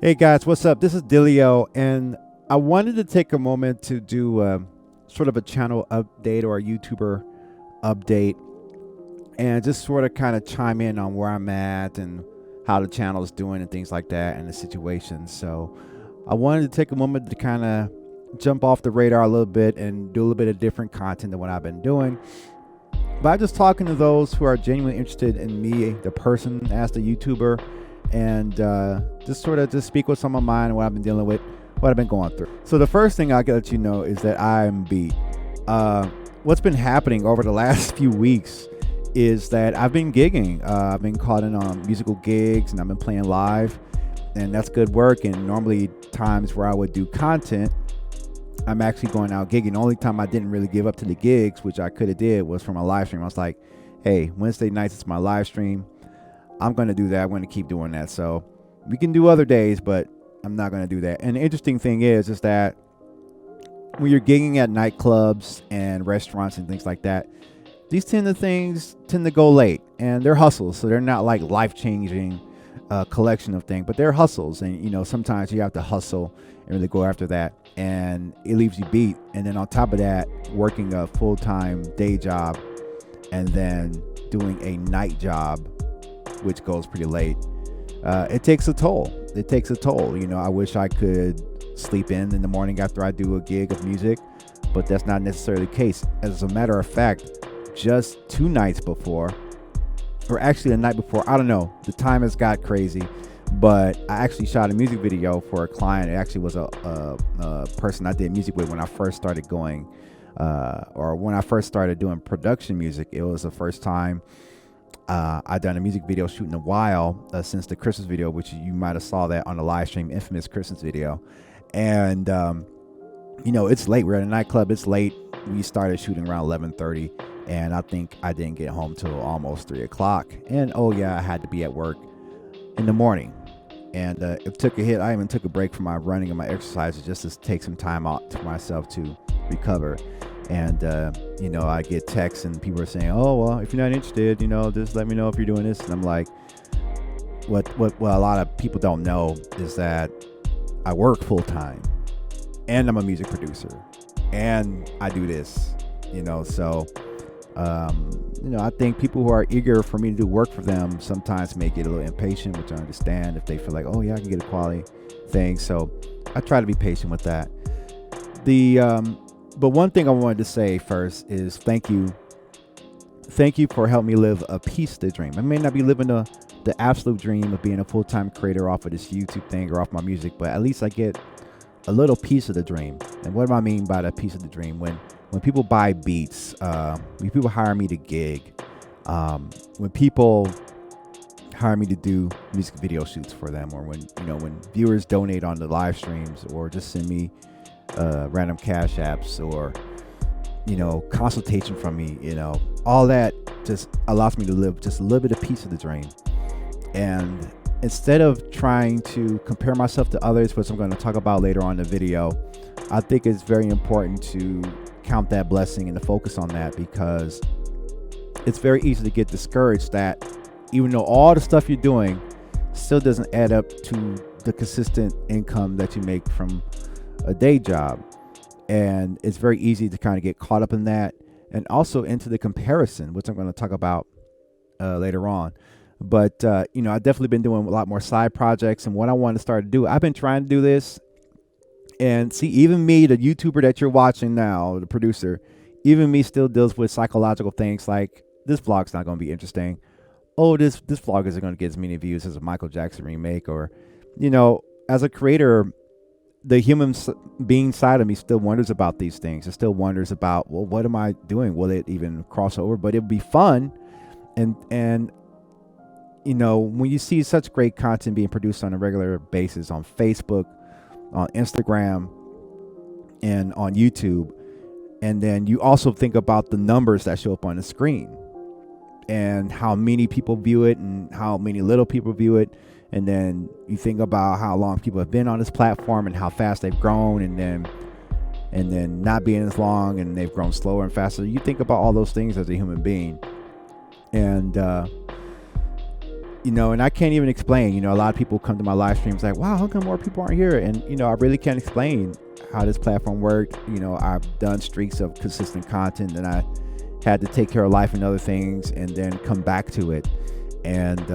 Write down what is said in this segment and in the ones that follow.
Hey guys, what's up? This is Dilio, and I wanted to take a moment to do sort of a channel update or a YouTuber update, and just sort of kind of chime in on where I'm at and how the channel is doing and things like that and the situation. So I wanted to take a moment to kind of jump off the radar a little bit and do a little bit of different content than what I've been doing. By just talking to those who are genuinely interested in me, the person as the YouTuber, and just sort of just speak what's on my mind, what I've been dealing with, what I've been going through. So the first thing I gotta let you know is that I'm beat. What's been happening over the last few weeks is that I've been gigging. I've been caught in on musical gigs, and I've been playing live, and that's good work. And normally times where I would do content, I'm actually going out gigging. The only time I didn't really give up to the gigs, which I could have did, was from a live stream. I was like, hey, Wednesday nights is my live stream. I'm going to do that. I'm going to keep doing that. So we can do other days, but I'm not going to do that. And the interesting thing is that when you're gigging at nightclubs and restaurants and things like that, these things tend to go late, and they're hustles. So they're not like life-changing collection of things, but they're hustles. And, you know, sometimes you have to hustle and really go after that, and it leaves you beat. And then on top of that, working a full-time day job and then doing a night job, which goes pretty late, it takes a toll. You know, I wish I could sleep in the morning after I do a gig of music, but that's not necessarily the case. As a matter of fact, just 2 nights before, or actually the night before, I don't know, the time has got crazy, but I actually shot a music video for a client. It actually was a person I did music with when I first started going, or when I first started doing production music. It was the first time I've done a music video shoot in a while, since the Christmas video, which you might have saw that on the live stream, infamous Christmas video. And you know, it's late. We're at a nightclub. It's late. We started shooting around 11:30, and I think I didn't get home till almost 3 o'clock. And oh yeah, I had to be at work in the morning, and it took a hit. I even took a break from my running and my exercises just to take some time out to myself to recover. And you know, I get texts and people are saying, oh, well, if you're not interested, you know, just let me know if you're doing this. And I'm like, what a lot of people don't know is that I work full time, and I'm a music producer, and I do this, you know. So you know, I think people who are eager for me to do work for them sometimes may get a little impatient, which I understand if they feel like, oh yeah, I can get a quality thing. So I try to be patient with that. But one thing I wanted to say first is thank you. Thank you for helping me live a piece of the dream. I may not be living the absolute dream of being a full-time creator off of this YouTube thing or off my music, but at least I get a little piece of the dream. And what do I mean by that piece of the dream? When people buy beats, when people hire me to gig, when people hire me to do music video shoots for them, or when viewers donate on the live streams, or just send me random cash apps, or consultation from me, all that just allows me to live just a little bit of piece of the dream. And instead of trying to compare myself to others, which I'm going to talk about later on in the video, I think it's very important to count that blessing and to focus on that, because it's very easy to get discouraged that even though all the stuff you're doing still doesn't add up to the consistent income that you make from a day job. And it's very easy to kind of get caught up in that, and also into the comparison, which I'm going to talk about later on. But I've definitely been doing a lot more side projects, and what I want to start to do, I've been trying to do this. And see, even me, the YouTuber that you're watching now, the producer, even me still deals with psychological things like, this vlog's not going to be interesting. Oh, this vlog isn't going to get as many views as a Michael Jackson remake. Or, as a creator, the human being side of me still wonders about these things. It still wonders about, well, what am I doing? Will it even cross over? But it'd be fun. And when you see such great content being produced on a regular basis on Facebook, on Instagram, and on YouTube, and then you also think about the numbers that show up on the screen and how many people view it and how many little people view it, and then you think about how long people have been on this platform and how fast they've grown, and then not being as long and they've grown slower and faster. You think about all those things as a human being, and and I can't even explain. A lot of people come to my live streams like, wow, how come more people aren't here? And, I really can't explain how this platform worked. I've done streaks of consistent content, and I had to take care of life and other things and then come back to it. And,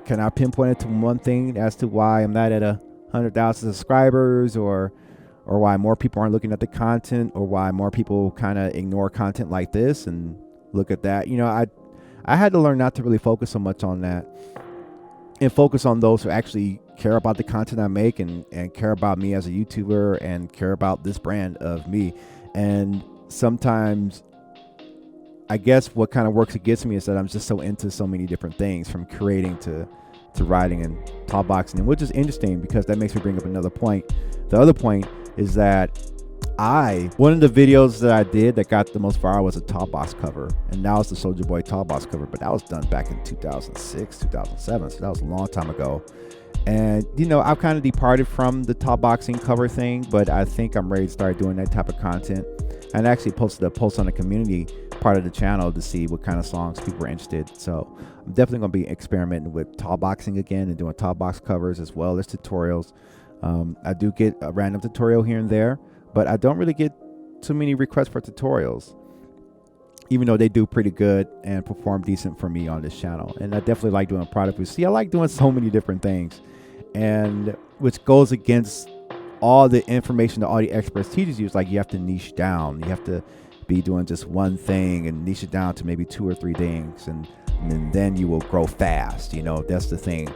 can I pinpoint it to one thing as to why I'm not at 100,000 subscribers, or why more people aren't looking at the content, or why more people kind of ignore content like this and look at that? I had to learn not to really focus so much on that and focus on those who actually care about the content I make and care about me as a YouTuber and care about this brand of me. And sometimes I guess what kind of works against me is that I'm just so into so many different things, from creating to writing and top boxing, and which is interesting because that makes me bring up another point. The other point is that one of the videos that I did that got the most viral was a top box cover, and now it's the Soulja Boy top box cover, but that was done back in 2006, 2007, so that was a long time ago. And I've kind of departed from the top boxing cover thing, but I think I'm ready to start doing that type of content. And I actually posted a post on the community part of the channel to see what kind of songs people were interested. So I'm definitely going to be experimenting with top boxing again and doing top box covers as well as tutorials. I do get a random tutorial here and there, but I don't really get too many requests for tutorials, even though they do pretty good and perform decent for me on this channel. And I definitely like doing product reviews. See, I like doing so many different things, and which goes against all the information that all the experts teaches you. Is like you have to niche down. You have to be doing just one thing and niche it down to maybe 2 or 3 things, and then you will grow fast. That's the thing.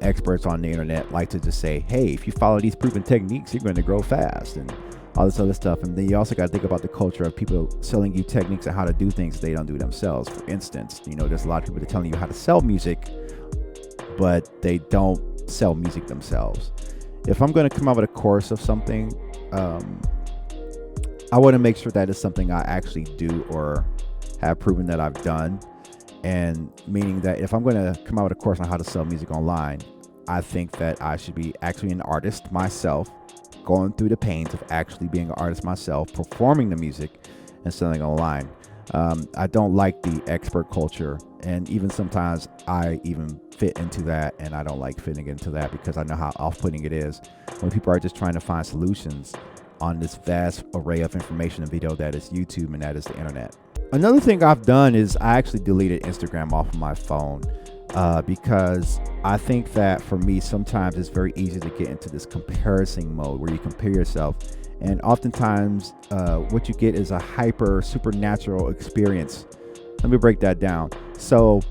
Experts on the internet like to just say, hey, if you follow these proven techniques, you're going to grow fast, and all this other stuff. And then you also got to think about the culture of people selling you techniques on how to do things they don't do themselves. For instance, there's a lot of people that are telling you how to sell music, but they don't sell music themselves. If I'm going to come out with a course of something, I want to make sure that it's something I actually do or have proven that I've done. And meaning that if I'm going to come out with a course on how to sell music online, I think that I should be actually an artist myself, going through the pains of actually being an artist myself, performing the music and selling online. I don't like the expert culture, and even sometimes I even fit into that, and I don't like fitting into that because I know how off-putting it is when people are just trying to find solutions on this vast array of information and video that is YouTube and that is the internet. Another thing I've done is I actually deleted Instagram off of my phone because I think that for me, sometimes it's very easy to get into this comparison mode where you compare yourself. And oftentimes what you get is a hyper supernatural experience. Let me break that down. So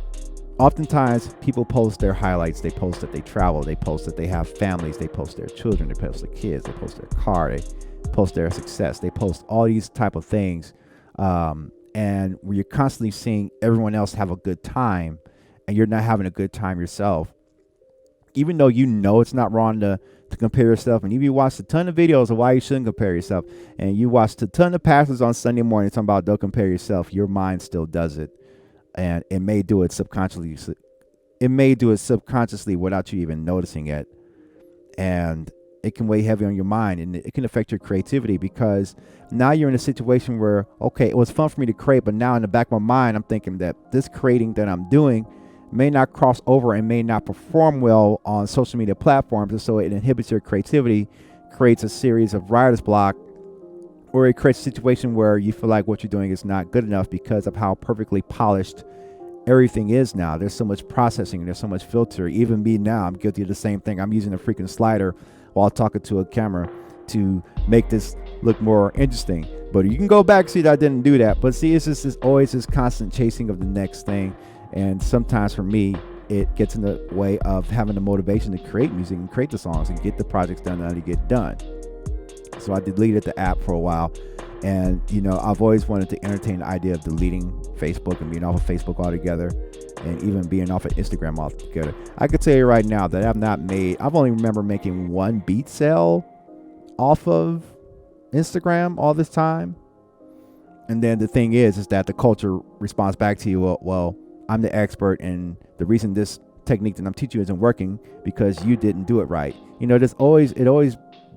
oftentimes people post their highlights. They post that they travel. They post that they have families. They post their children. They post their kids. They post their car. They post their success. They post all these type of things. And where you're constantly seeing everyone else have a good time and you're not having a good time yourself, even though it's not wrong to compare yourself. And if you watch a ton of videos of why you shouldn't compare yourself, and you watch a ton of pastors on Sunday morning talking about don't compare yourself, your mind still does it. And it may do it subconsciously. It may do it subconsciously without you even noticing it. And it can weigh heavy on your mind, and it can affect your creativity because now you're in a situation where, okay, it was fun for me to create, but now in the back of my mind, I'm thinking that this creating that I'm doing may not cross over and may not perform well on social media platforms. And so it inhibits your creativity, creates a series of writer's block, or it creates a situation where you feel like what you're doing is not good enough because of how perfectly polished everything is now. There's so much processing, there's so much filter. Even me now, I'm guilty of the same thing. I'm using a freaking slider while talking to a camera to make this look more interesting. But you can go back and see that I didn't do that. But see, it's just always this constant chasing of the next thing. And sometimes for me, it gets in the way of having the motivation to create music and create the songs and get the projects done that I get done. So I deleted the app for a while. And, I've always wanted to entertain the idea of deleting Facebook and being off of Facebook altogether, and even being off of Instagram altogether. I could tell you right now that I've only remember making one beat sale off of Instagram all this time. And then the thing is that the culture responds back to you, well, I'm the expert, and the reason this technique that I'm teaching you isn't working because you didn't do it right. It always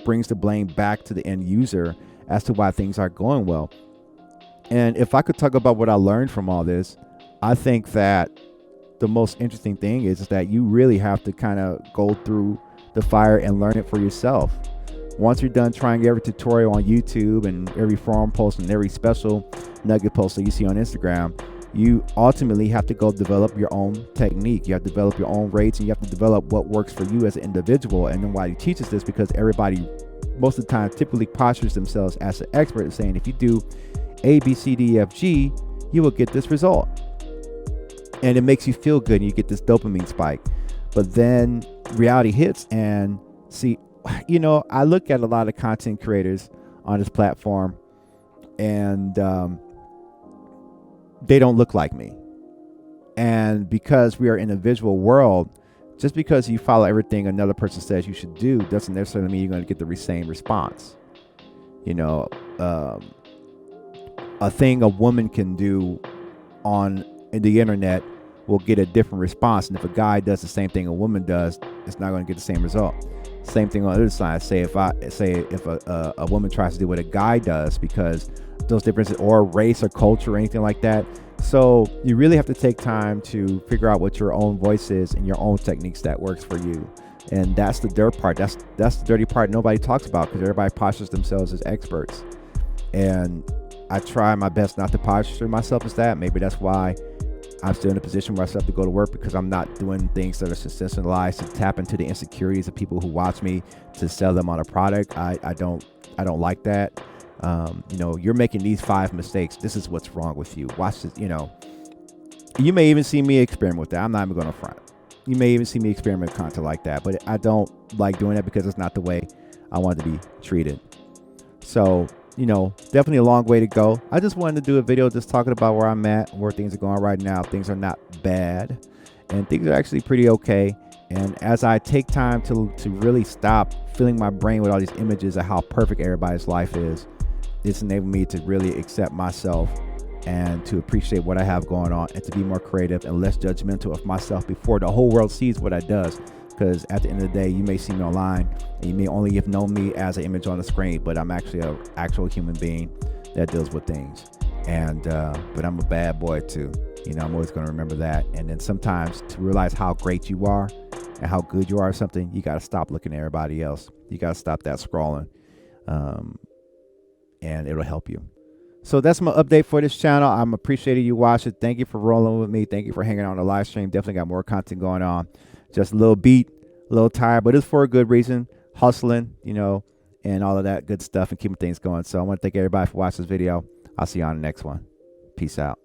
brings the blame back to the end user as to why things aren't going well. And if I could talk about what I learned from all this, I think that the most interesting thing is that you really have to kind of go through the fire and learn it for yourself. Once you're done trying every tutorial on YouTube and every forum post and every special nugget post that you see on Instagram, you ultimately have to go develop your own technique. You have to develop your own rates, and you have to develop what works for you as an individual. And nobody teaches this because everybody, most of the time, typically postures themselves as an expert, saying if you do A, B, C, D, E, F, G, you will get this result. And it makes you feel good, and you get this dopamine spike. But then reality hits, and see, I look at a lot of content creators on this platform, and they don't look like me. And because we are in a visual world, just because you follow everything another person says you should do doesn't necessarily mean you're going to get the same response. A thing a woman can do on the internet will get a different response, and if a guy does the same thing a woman does, it's not going to get the same result. Same thing on the other side. Say if a woman tries to do what a guy does, because those differences, or race or culture or anything like that. So you really have to take time to figure out what your own voice is and your own techniques that works for you. And that's the dirt part. That's the dirty part nobody talks about, because everybody postures themselves as experts. And I try my best not to posture myself as that. Maybe that's why I'm still in a position where I still have to go to work, because I'm not doing things that are sensationalized to tap into the insecurities of people who watch me to sell them on a product. I don't like that. You're making these 5 mistakes. This is what's wrong with you. Watch this. You may even see me experiment with that. I'm not even going to front. You may even see me experiment with content like that, but I don't like doing that because it's not the way I want to be treated. So, definitely a long way to go. I just wanted to do a video just talking about where I'm at, where things are going right now. Things are not bad, and things are actually pretty okay. And as I take time to really stop filling my brain with all these images of how perfect everybody's life is, it's enabled me to really accept myself and to appreciate what I have going on, and to be more creative and less judgmental of myself before the whole world sees what I does. Because at the end of the day, you may see me online, and you may only have known me as an image on the screen, but I'm actually an actual human being that deals with things. And but I'm a bad boy too. I'm always going to remember that. And then sometimes, to realize how great you are and how good you are at something, you got to stop looking at everybody else. You got to stop that scrolling. And it'll help you. So that's my update for this channel. I'm appreciating you watching. Thank you for rolling with me. Thank you for hanging out on the live stream. Definitely got more content going on. Just a little beat, a little tired, but it's for a good reason. Hustling, and all of that good stuff, and keeping things going. So I want to thank everybody for watching this video. I'll see you on the next one. Peace out.